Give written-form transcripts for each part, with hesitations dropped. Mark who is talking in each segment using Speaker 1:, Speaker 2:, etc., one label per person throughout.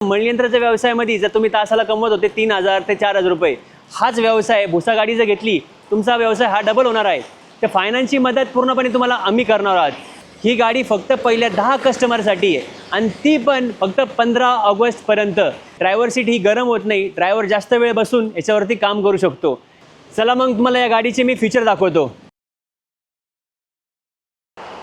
Speaker 1: मळीयंत्राच्या व्यवसायामध्ये जर तुम्ही तासाला कमवत होते 3000 ते 4000 रुपये, हाच व्यवसाय भुसा गाडी जर घेतली तुमचा व्यवसाय हा डबल होणार आहे। तर फायनान्सची मदत पूर्णपणे तुम्हाला आम्ही करणार आहोत। ही गाडी फक्त पहिल्या 10 कस्टमरसाठी आहे आणि ती पण फक्त 15 ऑगस्टपर्यंत। ड्रायव्हर सीट ही गरम होत नाही, ड्रायव्हर जास्त वेळ बसून याच्यावरती काम करू शकतो। चला मग तुम्हाला या गाडीचे मी फीचर दाखवतो।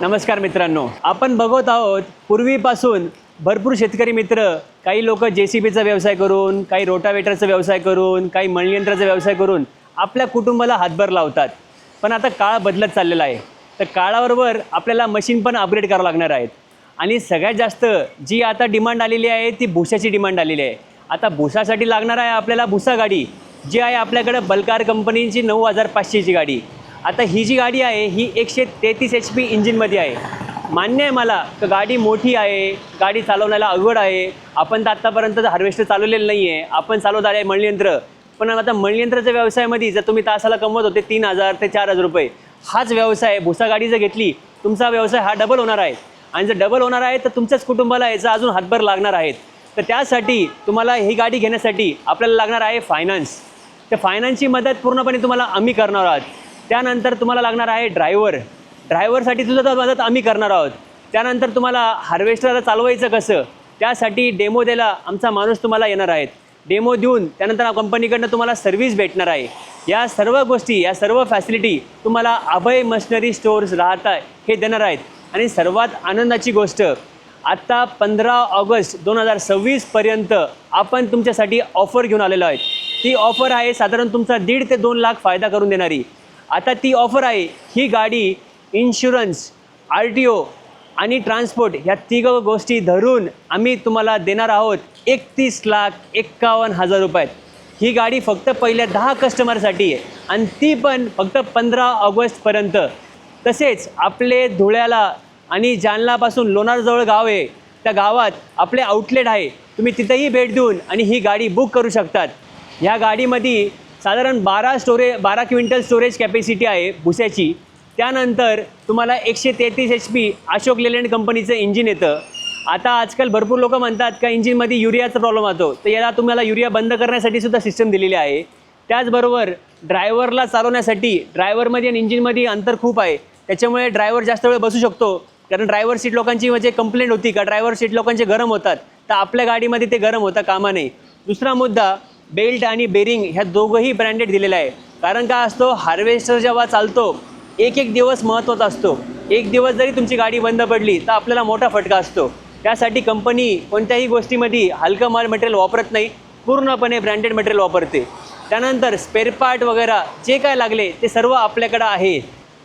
Speaker 1: नमस्कार मित्रांनो, आपण बघत आहोत पूर्वीपासून भरपूर शेतकरी मित्र, काही लोक JCBचा व्यवसाय करून, काही रोटावेटरचा व्यवसाय करून, काही मळीयंत्राचा व्यवसाय करून आपल्या कुटुंबाला हातभार लावतात। पण आता काळ बदलत चाललेला आहे, तर काळाबरोबर आपल्याला मशीन पण अपग्रेड करावं लागणार आहेत। आणि सगळ्यात जास्त जी आता डिमांड आलेली आहे ती भुसाची डिमांड आलेली आहे। आता भुसासाठी लागणार आहे आपल्याला भुसा गाडी, जी आहे आपल्याकडे बलकार कंपनीची 9500ची गाडी। आता ही जी गाडी आहे ही 133 HP इंजिनमध्ये आहे। मान्य आहे मला की गाडी मोठी आहे, गाडी चालवण्याला अवघड आहे। आपण तर आत्तापर्यंत हार्वेस्टर चालवलेलं नाही आहे, आपण चालवत आले आहे मळीयंत्र। पण आता मळीयंत्राच्या व्यवसायामध्ये जर तुम्ही तासाला कमवत होते 3000 ते 4000 रुपये, हाच व्यवसाय भुसा गाडी जर घेतली तुमचा व्यवसाय हा डबल होणार आहे। आणि जर डबल होणार आहे तर तुमच्याच कुटुंबाला याचा अजून हातभार लागणार आहेत। तर त्यासाठी तुम्हाला ही गाडी घेण्यासाठी आपल्याला लागणार आहे फायनान्स। तर फायनान्सची मदत पूर्णपणे तुम्हाला आम्ही करणार आहोत। त्यानंतर तुम्हाला लागणार आहे ड्रायव्हरसाठी सुद्धा मदत आम्ही करणार आहोत। त्यानंतर तुम्हाला हार्वेस्टरला चालवायचं कसं, त्यासाठी डेमो द्यायला आमचा माणूस तुम्हाला येणार आहे। डेमो देऊन त्यानंतर कंपनीकडनं तुम्हाला सर्व्हिस भेटणार आहे। या सर्व गोष्टी, या सर्व फॅसिलिटी तुम्हाला अभय मशिनरी स्टोअर्स राहता हे देणार आहेत। आणि सर्वात आनंदाची गोष्ट, आत्ता 15 ऑगस्ट 2026पर्यंत आपण तुमच्यासाठी ऑफर घेऊन आलेलो आहे। ती ऑफर आहे साधारण तुमचा 1.5 ते 2 लाख फायदा करून देणारी। आता ती ऑफर आहे, ही गाडी इन्शुरन्स, RTO आणि ट्रान्सपोर्ट ह्या 3 गोष्टी धरून आम्ही तुम्हाला देणार आहोत 31,51,000 रुपयात। ही गाडी फक्त पहिल्या 10 कस्टमरसाठी आहे आणि ती पण फक्त 15 ऑगस्टपर्यंत। तसेच आपले धुळ्याला आणि जालनापासून लोणारजवळ गाव आहे, त्या गावात आपले आउटलेट आहे, तुम्ही तिथेही भेट देऊन आणि ही गाडी बुक करू शकतात। ह्या गाडीमध्ये साधारण 12 क्विंटल स्टोरेज कॅपॅसिटी आहे भुसाची। त्यानंतर तुम्हाला 133 HP अशोक लेलँड कंपनीचं इंजिन येतं। आता आजकाल भरपूर लोक म्हणतात का इंजिनमध्ये युरियाचा प्रॉब्लेम येतो, तर याला तुम्हाला युरिया बंद करण्यासाठी सुद्धा सिस्टम दिलेली आहे। त्याचबरोबर ड्रायव्हरला चालवण्यासाठी ड्रायव्हरमध्ये आणि इंजिनमध्ये अंतर खूप आहे, त्याच्यामुळे ड्रायव्हर जास्त वेळ बसू शकतो। कारण ड्रायव्हर सीट लोकांची म्हणजे कंप्लेंट होती का ड्रायव्हर सीट लोकांचे गरम होतात, तर आपल्या गाडीमध्ये ते गरम होता कामा नये। दुसरा मुद्दा, बेल्ट आणि बेरिंग ह्या दोघंही ब्रँडेड दिलेलं आहे। कारण काय असतो, हार्वेस्टर जेव्हा चालतो एक दिवस महत्त्वाचा असतो। एक दिवस जरी तुमची गाडी बंद पडली तर आपल्याला मोठा फटका असतो। त्यासाठी कंपनी कोणत्याही गोष्टीमध्ये हलकं माल मटेरियल वापरत नाही, पूर्णपणे ब्रँडेड मटेरियल वापरते। त्यानंतर स्पेअर पार्ट वगैरे जे काय लागले ते सर्व आपल्याकडं आहे।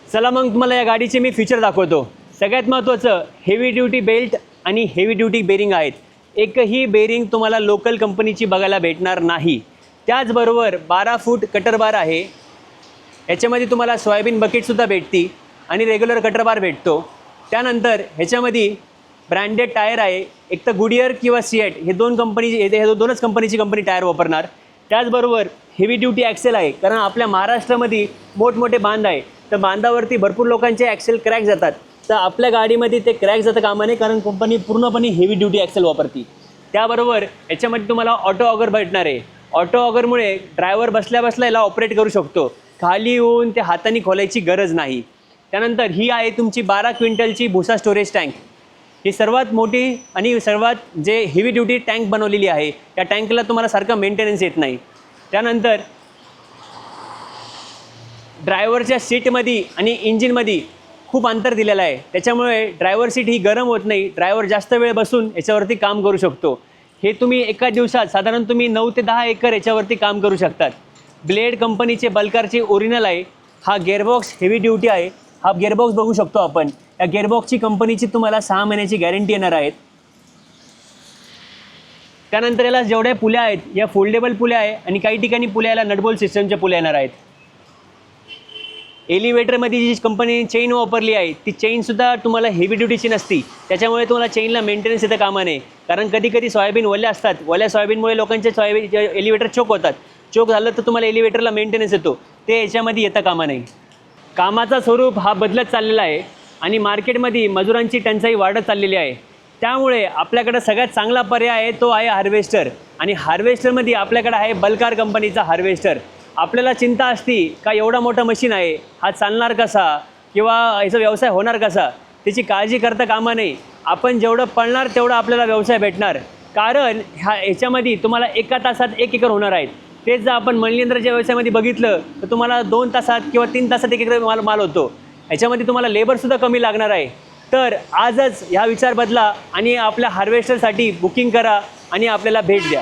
Speaker 1: चला मग तुम्हाला या गाडीचे मी फीचर दाखवतो। सगळ्यात महत्त्वाचं, हेवी ड्युटी बेल्ट आणि हेवी ड्युटी बेरिंग आहेत। एकही बेरिंग तुम्हाला लोकल कंपनीची बघायला भेटणार नाही। त्याचबरोबर 12 फूट कटर बार आहे। ह्याच्यामध्ये तुम्हाला सोयाबीन बकेटसुद्धा भेटती आणि रेग्युलर कटर बार भेटतो। त्यानंतर ह्याच्यामध्ये ब्रँडेड टायर आहे, एक तर गुडियर किंवा सिएट हे दोनच कंपनीची टायर वापरणार। त्याचबरोबर हेवी ड्युटी ॲक्सेल आहे, कारण आपल्या महाराष्ट्रामध्ये मोठमोठे बांध आहे, तर बांधावरती भरपूर लोकांचे ॲक्सेल क्रॅक जातात। तर आपल्या गाडीमध्ये ते क्रॅक जातं कामा नये, कारण कंपनी पूर्णपणे हेवी ड्युटी ॲक्सेल वापरते। त्याबरोबर याच्यामध्ये तुम्हाला ऑटो ऑगर भेटणार आहे। ऑटो ऑगरमुळे ड्रायव्हर बसल्या बसल्या याला ऑपरेट करू शकतो, खाली येऊन ते हाताने खोलायची गरज नाही। त्यानंतर ही आहे तुमची 12 क्विंटलची भुसा स्टोरेज टँक। ही सर्वात मोठी आणि सर्वात जे हेवी ड्युटी टँक बनवलेली आहे। या टँकला तुम्हाला सारखं मेंटेनन्स येत नाही। त्यानंतर ड्रायव्हरच्या सीटमध्ये आणि इंजिनमध्ये खूप अंतर दिलेलं आहे, त्याच्यामुळे ड्रायव्हर सीट ही गरम होत नाही, ड्रायव्हर जास्त वेळ बसून याच्यावरती काम करू शकतो। हे तुम्ही एका दिवसात साधारण तुम्ही 9 ते 10 एकर याच्यावरती काम करू शकतात। ब्लेड कंपनीचे बलकारचे ओरिजिनल आहे। हा गेअरबॉक्स हेवी ड्युटी आहे। हा गेअरबॉक्स बघू शकतो आपण। या गेअरबॉक्सची कंपनीची तुम्हाला 6 महिन्याची गॅरंटी येणार आहेत। त्यानंतर याला जेवढ्या पुल्या आहेत या फोल्डेबल पुल्या आहे आणि काही ठिकाणी पुल्याला नटबोल्ट सिस्टमच्या पुल्या येणार आहेत। एलिव्हेटरमध्ये जी कंपनीने चेन वापरली आहे ती चेनसुद्धा तुम्हाला हेवी ड्युटीची नसती, त्याच्यामुळे तुम्हाला चेनला मेंटेनन्स येतं कामा नये। कारण कधी सोयाबीन ओल्या असतात, ओल्या सोयाबीनमुळे लोकांचे एलिव्हेटर चोक होतात। चोक झालं तर तुम्हाला एलिव्हेटरला मेंटेनन्स येतो, ते याच्यामध्ये येतं कामा नये। कामाचा स्वरूप हा बदलत चाललेला आहे आणि मार्केटमध्ये मजुरांची टंचाई वाढत चाललेली आहे। त्यामुळे आपल्याकडं सगळ्यात चांगला पर्याय आहे तो आहे हार्वेस्टर. आणि हार्वेस्टरमध्ये आपल्याकडं आहे बल्कार कंपनीचा हार्वेस्टर. आपल्याला चिंता असती का एवढा मोठा मशीन आहे, हा चालणार कसा किंवा याचा व्यवसाय होणार कसा, त्याची काळजी करता कामा नये. आपण जेवढं पळणार तेवढं आपल्याला व्यवसाय भेटणार. कारण ह्याच्यामध्ये तुम्हाला एका तासात 1 एकर होणार आहेत. तेच जर आपण मणीयंत्राच्या व्यवसायामध्ये बघितलं तर तुम्हाला 2 तासात किंवा 3 तासात 1 एकर माल होतो. ह्याच्यामध्ये तुम्हाला लेबरसुद्धा कमी लागणार आहे. तर आजच ह्या विचार बदला आणि आपल्या हार्वेस्टरसाठी बुकिंग करा आणि आपल्याला भेट द्या.